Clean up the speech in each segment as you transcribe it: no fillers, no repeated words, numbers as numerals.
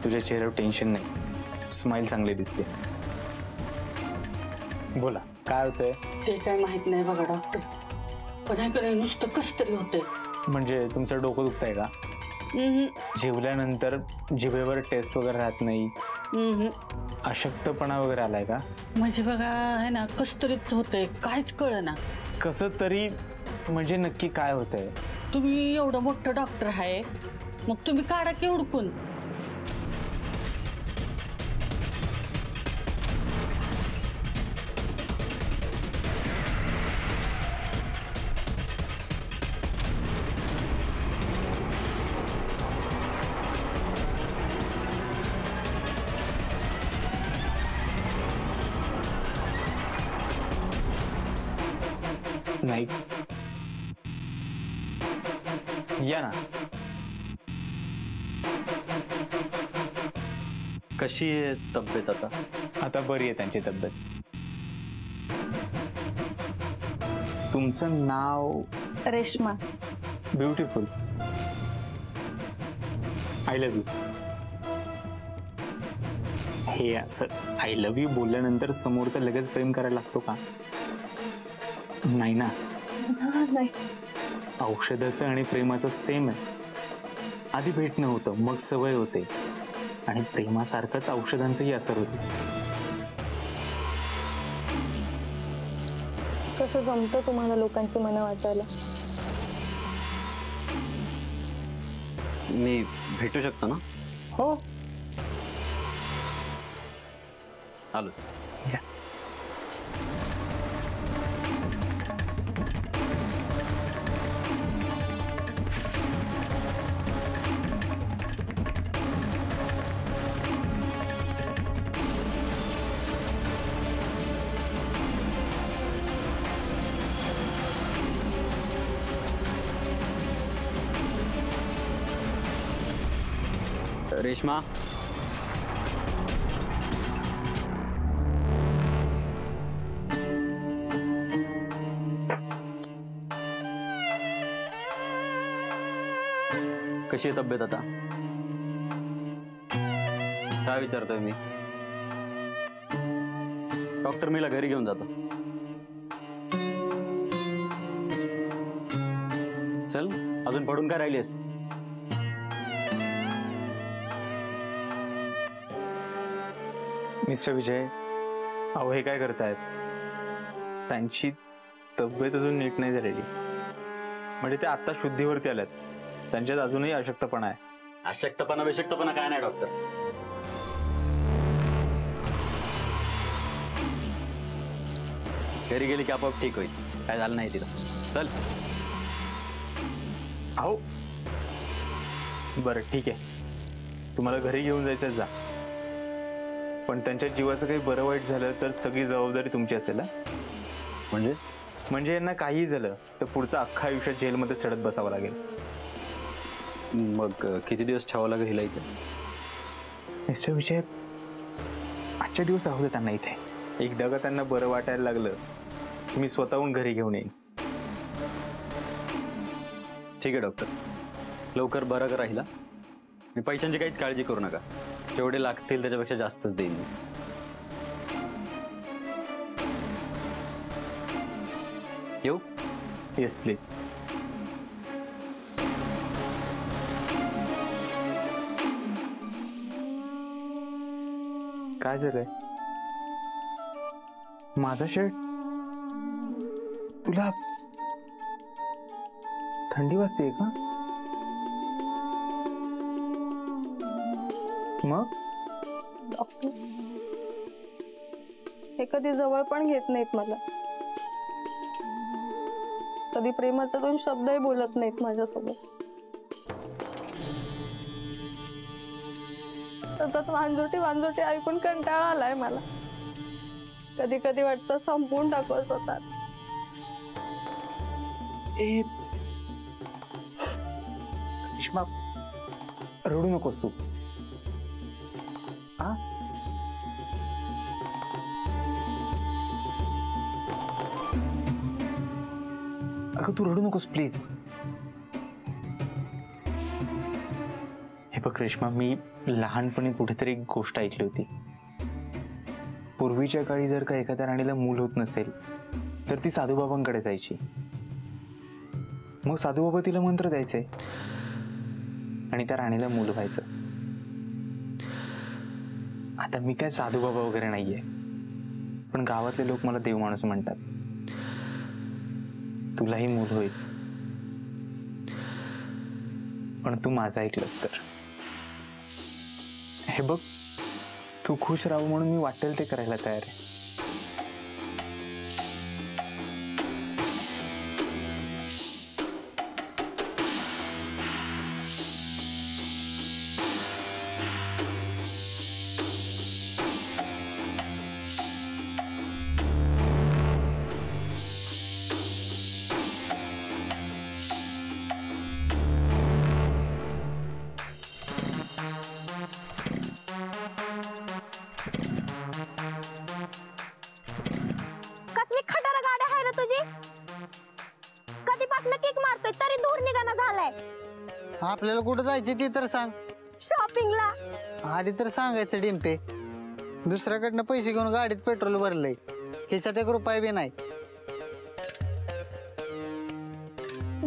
तुझ्या चेहऱ्यावर टेन्शन नाही, स्माइल चांगली दिसते. बोला काय होतंय? ते काय माहित नाही बघा डॉक्टर, पण ऐकलं नुसतं कस तरी होतंय. म्हणजे तुमचं डोकं दुखतंय का? जेवल्यानंतर जिभेवर टेस्ट वगैरे राहत नाही, अशक्तपणा वगैरे आलाय का? म्हणजे बघा आहे ना, कस तरीच होतंय, काहीच कळना. कसं तरी म्हणजे नक्की काय होतंय? तुम्ही एवढं मोठं डॉक्टर आहे, मग तुम्ही काढा की हुडकून. नाही या ना. कशी आहे तब्येत आता? आता बरी आहे त्यांची तब्येत. तुमचं नाव? Reshma. Beautiful. I love you. हे असं आय लव्ह यू बोलल्यानंतर समोरचा लगेच प्रेम करायला लागतो का? नाही ना. नाही. औषधाचं आणि प्रेमाचं सेम आहे. आधी भेटणं होतं, मग सवय होते, आणि प्रेमासारखंच औषधांचंही असर होतं. कसं जमतं तुम्हाला लोकांची मनं वाचायला? मी भेटू शकतो ना? हो. आलो. रेश्मा, कशी आहे तब्येत आता? काय विचारतोय मी? डॉक्टर मीला घरी घेऊन जातो. चल, अजून पडून काय राहिलीस? मिस्टर विजय, अहो हे काय करतायत? त्यांची तब्येत अजून नीट नाही झालेली. म्हणजे ते आता शुद्धीवरती आल्यात, त्यांच्यात अजूनही अशक्तपणा आहे. अशक्तपणा बेशक्तपणा काय नाही डॉक्टर. घरी गेली की आपोआप ठीक होईल. काय झालं नाही तिला. चल. अहो बरं ठीक आहे, तुम्हाला घरी घेऊन जायचं जा, पण त्यांच्या जीवाचं काही बरं वाईट झालं तर सगळी जबाबदारी तुमची असेल. म्हणजे यांना काही झालं तर पुढचं अख्खा आयुष्य जेलमध्ये सडत बसावं लागेल. मग किती दिवस ठेवावं लागेल हिला इथे? मिस्टर विजय, आजच्या दिवस राहू दे त्यांना इथे. एकदा का त्यांना बरं वाटायला लागलं मी स्वतःहून घरी घेऊन येईन. ठीक आहे डॉक्टर, लवकर बरं करा हिला. मी पैशांची काहीच काळजी करू नका, जेवढे लागतील त्याच्यापेक्षा जास्तच देईन मी. येऊ? Yes please. काय झालंय? माझा शर्ट तुला थंडी वाजते का? मग डॉक्टर हे कधी जवळ पण घेत नाहीत मला, कधी प्रेमाचा 2 शब्दही बोलत नाहीत माझ्यासोबत. सतत वांजोटी ऐकून कंटाळा आलाय मला. कधी कधी वाटतं संपवून टाकू स्वतः. रेश्मा, रडू नकोस तू. अगं तू रडू नकोस प्लीज. हे बघ, बघ रेश्मा, मी लहानपणी कुठेतरी एक गोष्ट ऐकली होती. पूर्वीच्या काळी जर का एखाद्या राणीला मूल होत नसेल तर ती साधूबाबांकडे जायची. मग साधूबाबा तिला मंत्र द्यायचे आणि त्या राणीला मूल व्हायचं. आता मी काय साधूबाबा वगैरे नाहीये, पण गावातले लोक मला देव माणूस म्हणतात. तुलाही मूल होईल, पण तू माझं ऐकलंस तर. हे बघ, तू खुश राहू म्हणून मी वाटेल ते करायला तयार आहे. कसली खटारा गाडी आहे रे तुझी? कधीपासून किक मारतोय तरी दूर निघाना झालाय. आपल्याला कुठं जायचे ते तर सांग. शॉपिंगला. आधी तर सांगायचं डिंपे. दुसऱ्याकडनं पैसे घेऊन गाडीत पेट्रोल भरलंय, खिशात 1 रुपया बी नाही.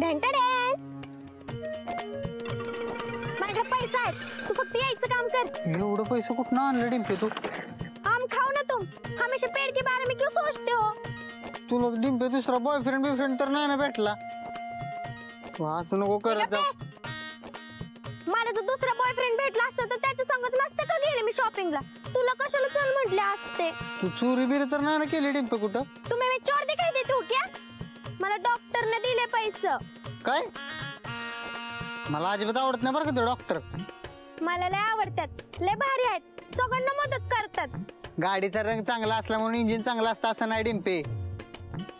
ढेंटडे, माझ्याकडे पैसा आहे, तू फक्त यायचं काम कर. एवढं पैसे कुठं आणलं डिंपे तू? आम खाओ ना तुम, हमेशा पेट के बारे में क्यों सोचते हो? तुला डिंपे दुसरा बॉयफ्रेंड तर नाही ना भेटला? तू असं नको करत जाऊ. मला जर दुसरा बॉयफ्रेंड भेटला असता तर त्याच्या संगत नसते का गेले मी शॉपिंगला? तुला कशाला चल म्हटले असते? तू चोरी बिरी तर नाही ना केली डिंपे कुठं? तुम्ही मी चोर दिखाई देते हो क्या? मला डॉक्टरने दिले पैसे. काय? मला अजिबात आवडत नाही बरं का ते डॉक्टर. मला लय आवडतात, लय भारी आहेत, सगळ्यांना मदत करतात. गाडीचा रंग चांगला असला म्हणून इंजिन चांगला असतं असं नाही डिंपे.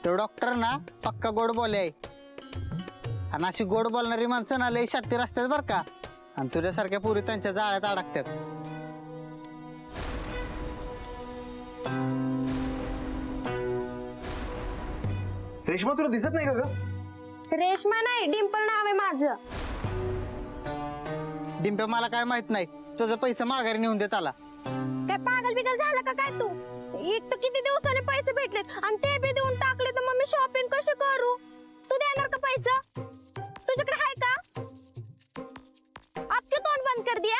तो डॉक्टर ना पक्का गोड बोले आहे. आणि अशी गोड बोलणारी माणसं ना लय शातीर असतात बरं का. आणि तुझ्यासारख्या पुरी त्यांच्या जाळ्यात अडकतात. रेश्मा, तुला दिसत नाही का ग? रेशमा नाही, डिंपल नाव आहे माझं. डिंपे मला काय माहित नाही. तुझं पैसे माघारी नेऊन देत आला. काय पागल बिगल झाला का काय तू? एक तर किती दिवसाने पैसे भेटलेत आणि ते बी देऊन टाकले, तर मग मी शॉपिंग कशी करू? तू देणार का पैसा? तुझ्याकडे आहे का? आपके तोंड बंद कर दिया.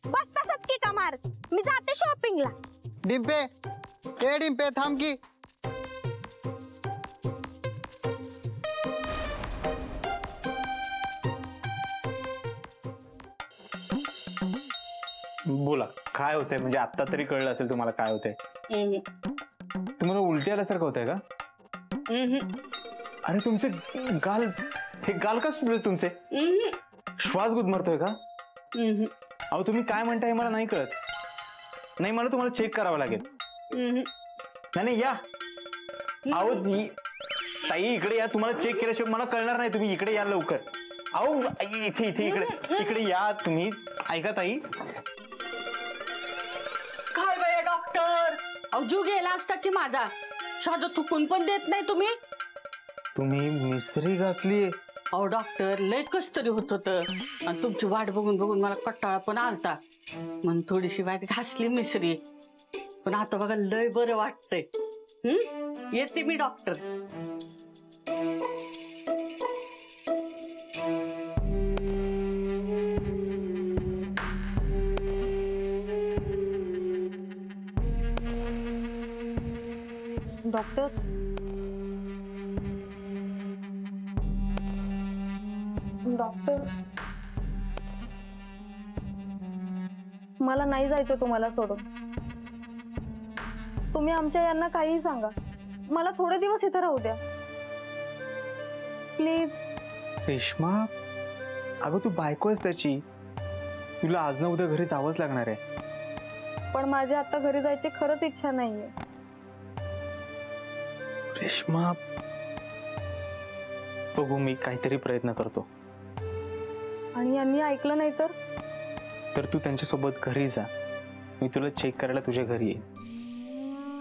बस तसंच की का मार, मी जाते शॉपिंगला. डिंपे, ए डिंपे थांब की. बोला, काय होतंय? म्हणजे आता तरी कळलं असेल तुम्हाला काय होतंय. तुम्हाला उलटी आल्यासारखं होतंय का? अरे तुमचे गाल, हे गाल का सुचले तुमचे? श्वास गुदमरतोय का? अहो तुम्ही काय म्हणताय मला नाही कळत. नाही, मला तुम्हाला चेक करावं लागेल. नाही या. अहो ताई इकडे या, तुम्हाला चेक केल्याशिवाय मला कळणार नाही. तुम्ही इकडे या लवकर. अहो इथे इथे इकडे या तुम्ही. ऐका ताई. काय बाय डॉक्टर, अहो जीव गेला असता की माझा. साधं थुकून पण देत नाही तुम्ही. तुम्ही मिसरी घासली. अहो डॉक्टर, लय कस तरी होत होतं आणि तुमची वाट बघून बघून मला कटाळा पण आलता, म्हणून थोडीशी वाट घासली मिसरी. पण आता बघा लय बरं वाटतंय. येते मी डॉक्टर. डॉक्टर, डॉक्टर, मला नाही जायचं तुम्हाला सोडून. तुम्ही आमच्या यांना काहीही सांगा, मला थोडे दिवस इथे राहू द्या प्लीज. रेश्मा, अगं तू बायको आहेस त्याची. तुला आज ना उद्या घरी जावंच लागणार आहे. पण माझी आता घरी जायची खरंच इच्छा नाहीये. रेश्मा, बघू मी काहीतरी प्रयत्न करतो. आणि यांनी ऐकलं नाही तर तू त्यांच्यासोबत घरी जा. मी तुला चेक करायला तुझ्या घरी येईन.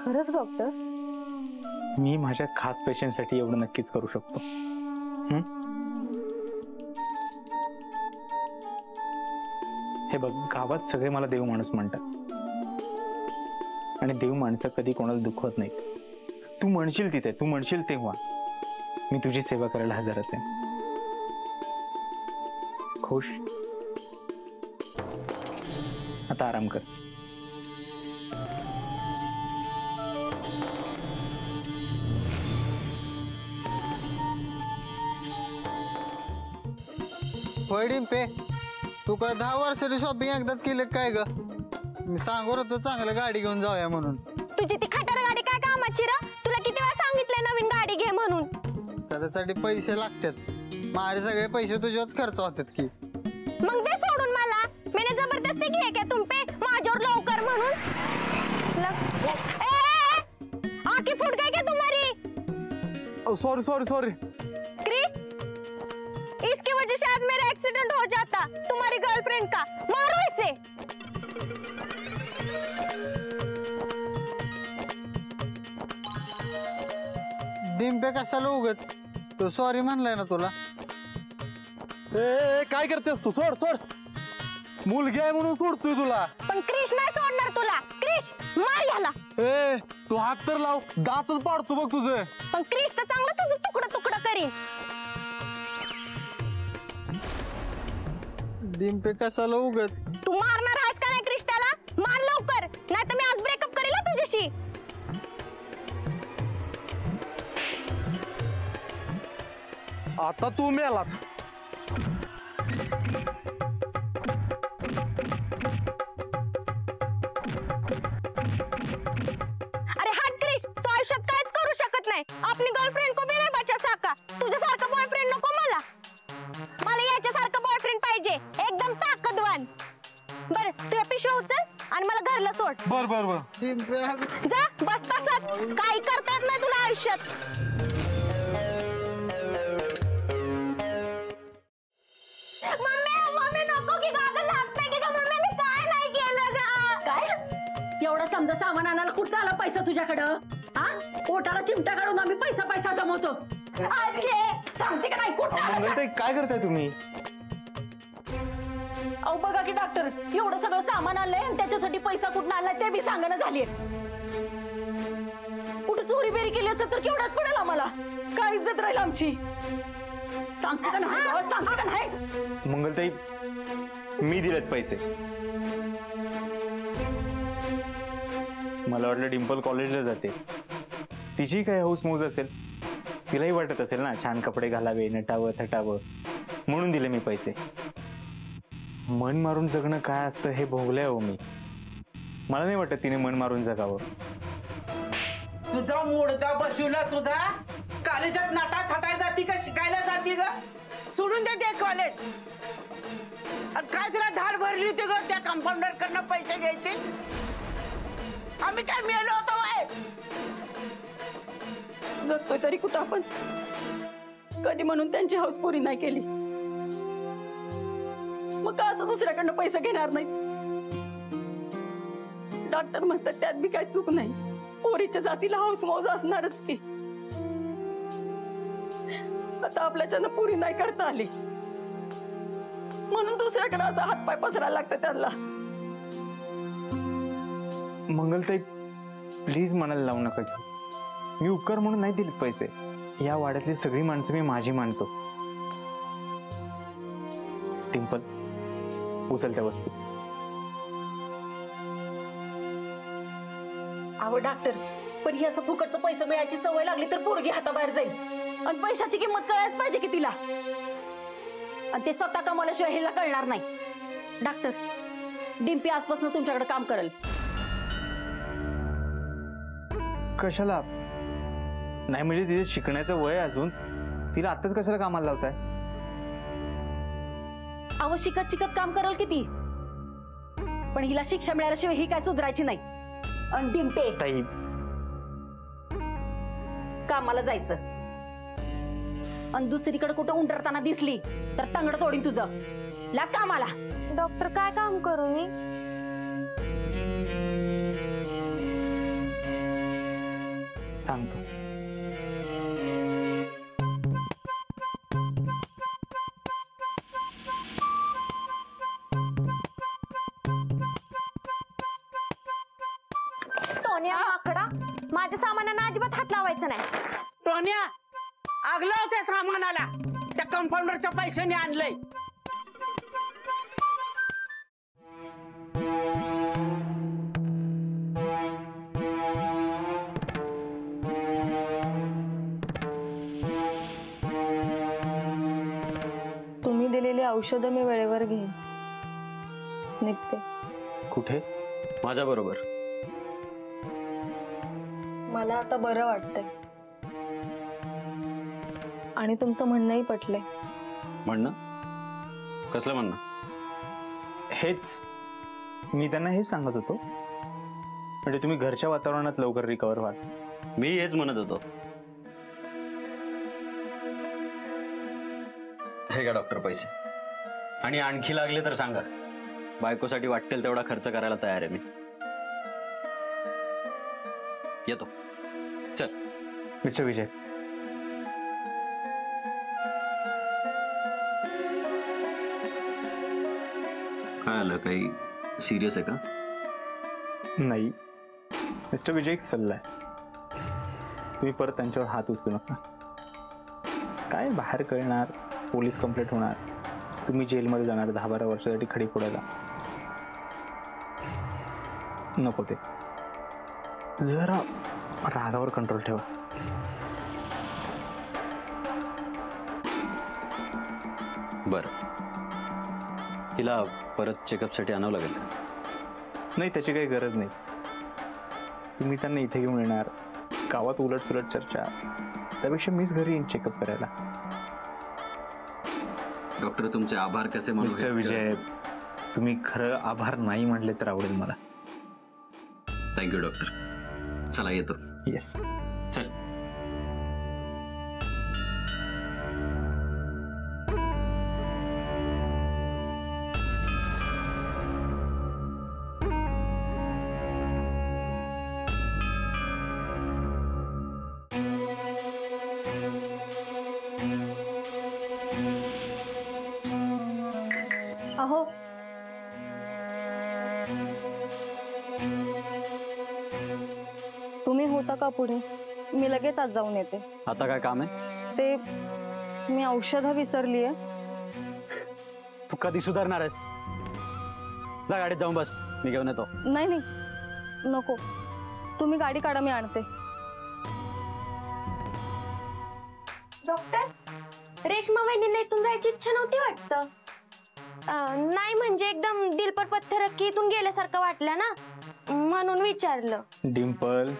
खरंच डॉक्टर? मी माझ्या खास पेशंटसाठी एवढं नक्कीच करू शकतो. हे बघ, गावात सगळे मला देव माणूस म्हणतात आणि देव माणसं कधी कोणाला दुखवत नाही. तू म्हणशील तिथे, तू म्हणशील तेव्हा मी तुझी सेवा करायला हजर असेन. खुश? आता आराम कर. होय डिंपे, तू काय 10 वर्षाची शॉपिंग एकदाच केली काय ग? मी सांगत होतो चांगलं गाडी घेऊन जाऊया म्हणून. तुझी ती खटार गाडी काय कामाची र? तुला किती वेळा सांगितलंय नवीन गाडी घे म्हणून. त्याच्यासाठी पैसे लागतात. माझे सगळे पैसे तुझ्याच खर्च होतात की. मग दे सोडून मला. मैंने जबरदस्ती की है क्या तुम पे माझ्यावर लवकर म्हणून? आंखें फूट गई क्या तुम्हारी? Sorry sorry sorry. क्रिश, इसकी वजह से आज मेरा एक्सीडेंट हो जाता तुम्हारी गर्लफ्रेंड का. मारो इसे. डिंपे कशाला उगच? तू सॉरी म्हणलाय ना तुला. ए काय करतेस तू? सोड सोड, मुलगी आहे म्हणून सोडतोय तुला. पण क्रिश नाही सोडणार तुला. क्रिश, मार याला. ए तू हात तर लाव, दातच पाडतो बघ तुझं. पण क्रिश तर चांगलं तुझं तुकडं तुकडं करीन. डिंपे कशाला उगच? तू मारणार आहेस का नाही क्रिश त्याला? मार लवकर, नाही तर मी आज ब्रेकअप करेल हं तुझ्याशी. आता तू मेलास. अरे हट क्रिश, तू आयुष्यात काहीच करू शकत नाही. आपली गर्लफ्रेंड को भी नाही बचा सका. तुझ्यासारखा बॉयफ्रेंड नको मला. मला याच्यासारखा बॉयफ्रेंड पाहिजे, एकदम ताकदवान. बर, तू या पिशवी उचल आणि मला घरला सोड. बर बर बर. डिंपे जा, बस तसंच. काही करता येत नाही तुला आयुष्यात. मम्मी नको की गागल लागतंय की का? मम्मी मी काय नाही केलं ग. काय एवढा समजा सामान आणायला कुठं आला पैसा तुझ्याकडं? हा, पोटाला चिमटा काढून आम्ही पैसा पैसा जमवतो. आजे सांगते का नाही कुठं आला? मंगलताई, काय करताय तुम्ही? अहो बघा की डॉक्टर, एवढं सगळं सामान आणलंय आणि त्याच्यासाठी पैसा कुठं आणलाय ते बी सांगणं झालीये. कुठं चोरी बेरी केली असेल तर केवढ्यात पडेल आम्हाला? काय इज्जत राहील आमची? सांगते का नाही बाबा, सांगते का नाही? मंगलताई, मी दिलेत पैसे. मला वाटलं डिंपल कॉलेजला जाते, तिची काय हौस मौज असेल, तिलाही वाटत असेल ना छान कपडे घालावे, नटावं थटावं, म्हणून दिले मी पैसे. मन मारून जगणं काय असतं हे भोगलंय हो मी. मला नाही वाटत तिने मन मारून जगावं. तुझा मुडदा बसवला तुझा. कॉलेजात नाटा थटाय जाती का शिकायला जाती ग? सोडून दे ते कॉलेज. काय तुला धाड भरली होती ग त्या कंपाऊंडर कडनं पैसे घ्यायचे? आम्ही काय मेलो होतो वय? जगतोय तरी कुठं आपण? कधी म्हणून त्यांची हौस पुरी नाही केली, मग का असं दुसऱ्याकडनं पैसे घेणार नाही? डॉक्टर म्हणतात त्यात बी काय चूक नाही. पोरीच्या जातीला हौस मौज असणारच की. आता आपल्याच्यानं पुरी नाही करता आली म्हणून दुसऱ्याकडे असा हातपाय पसरायला लागतं त्यांना. मंगलताई, प्लीज मनाला लावू नका घेऊ. मी उपकार म्हणून नाही दिलेत पैसे. या वाड्यातली सगळी माणसं मी माझी मानतो. टिंपल, उचल त्या वस्तू. अहो डॉक्टर, पण ही असं फुकटचं पैसे मिळायची सवय लागली तर पोरगी हाताबाहेर जाईल आणि पैशाची किंमत कळायच पाहिजे की तिला. आणि ते स्वतः कमावल्याशिवाय हिला कळणार नाही. डॉक्टर, डिंपी आजपासून तुमच्याकडे काम करेल. कशाला? नाही म्हणजे तिथे शिकण्याचं वय अजून, तिला आताच कशाला कामाला लावताय? अहो शिकत शिकत काम करेल की ती, पण हिला शिक्षा मिळाल्याशिवाय ही काय सुधारायची नाही. आणि डिंपे, ताई, कामाला जायचं आणि दुसरीकडे कुठं उंडरताना दिसली तर तंगड तोडीन तुझं. लाग कामाला. डॉक्टर, काय काम करू मी? सांगतो. माझ्या सामानांना अजिबात हात लावायचा नाही. टोन्या आग लाव त्या सामानाला. त्या कंपाऊंडरच्या पैशाने आणलंय. तुम्ही दिलेली औषधं मी वेळेवर घेईन. निघते. कुठे? माझ्या बरोबर. मला आता बरं वाटतंय आणि तुमचं म्हणणंही पटलंय. म्हणणं? कसलं म्हणणं? हेच मी त्यांना हेच सांगत होतो, म्हणजे तुम्ही घरच्या वातावरणात लवकर रिकवर व्हाल. मी हेच म्हणत होतो. हे का डॉक्टर पैसे, आणि आणखी लागले तर सांगा. बायकोसाठी वाटेल तेवढा खर्च करायला तयार आहे मी. येतो. चल. मिस्टर विजय, काय आलं? काही सिरियस आहे का? नाही मिस्टर विजय, एक सल्ला आहे. तुम्ही परत त्यांच्यावर हात उचलू नका. काय बाहेर कळणार, पोलीस कंप्लेंट होणार, तुम्ही जेलमध्ये जाणार 10-12 वर्षासाठी खडी फोडायला. नको ते. जरा रागावर कंट्रोल ठेवा. बरं, हिला परत चेकअपसाठी आणावं लागेल का? नाही, त्याची काही गरज नाही. तुम्ही त्यांना इथे घेऊन येणार, गावात उलटसुलट चर्चा, त्यापेक्षा मीच घरी येईन चेकअप करायला. डॉक्टर, तुमचे आभार कसे मानू? मिस्टर विजय, तुम्ही खरं आभार नाही म्हणले तर आवडेल मला. Thank you doctor. चला येतो. येस. चल. अहो, तुम्ही होता का पुढे? मी लगेच आज जाऊन येते. आता काय काम आहे? ते मी औषधं विसरलीये. तू कधी सुधारणार आहेस? जा गाडीत जाऊन बस, मी घेऊन येतो. नाही नाही, नको. तुम्ही गाडी काढा, मी आणते. डॉक्टर, रेश्मा वहिनींना इथून जायची इच्छा नव्हती वाटतं. नाही म्हणजे एकदम दिल पर पत्थर की इथून गेल्यासारखं वाटलं ना, म्हणून विचारलं. डिम्पल,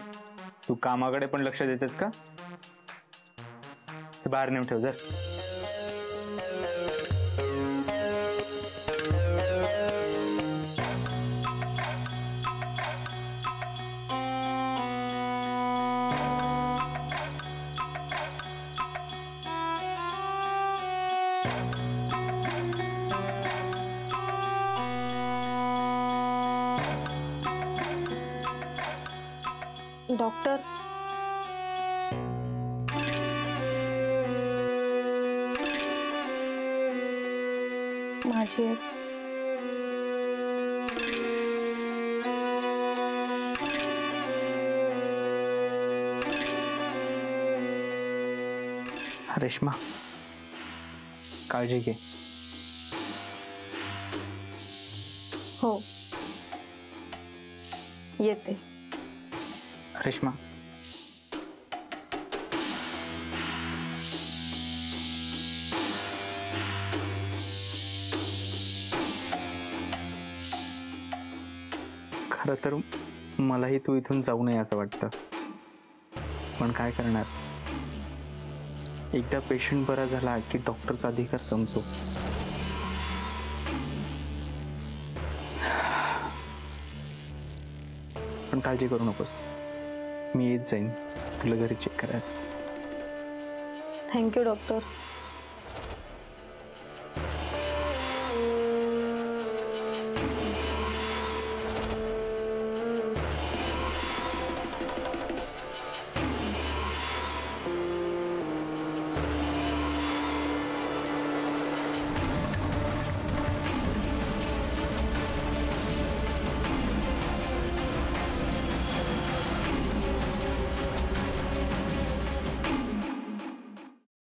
तू कामाकडे पण लक्ष देतेस का? ते बाहेर नेऊन ठेव जर. डॉक्टर, माझी रेश्मा, काळजी घे. हो, येते. रेश्मा, खरं तर मलाही तू इथून जाऊ नये असं वाटतं, पण काय करणार. एकदा पेशंट बरा झाला की डॉक्टरचा अधिकार संपतो. पण काळजी करू नकोस, मी येत जाईन तुला घरी चेक करायला. Thank you doctor.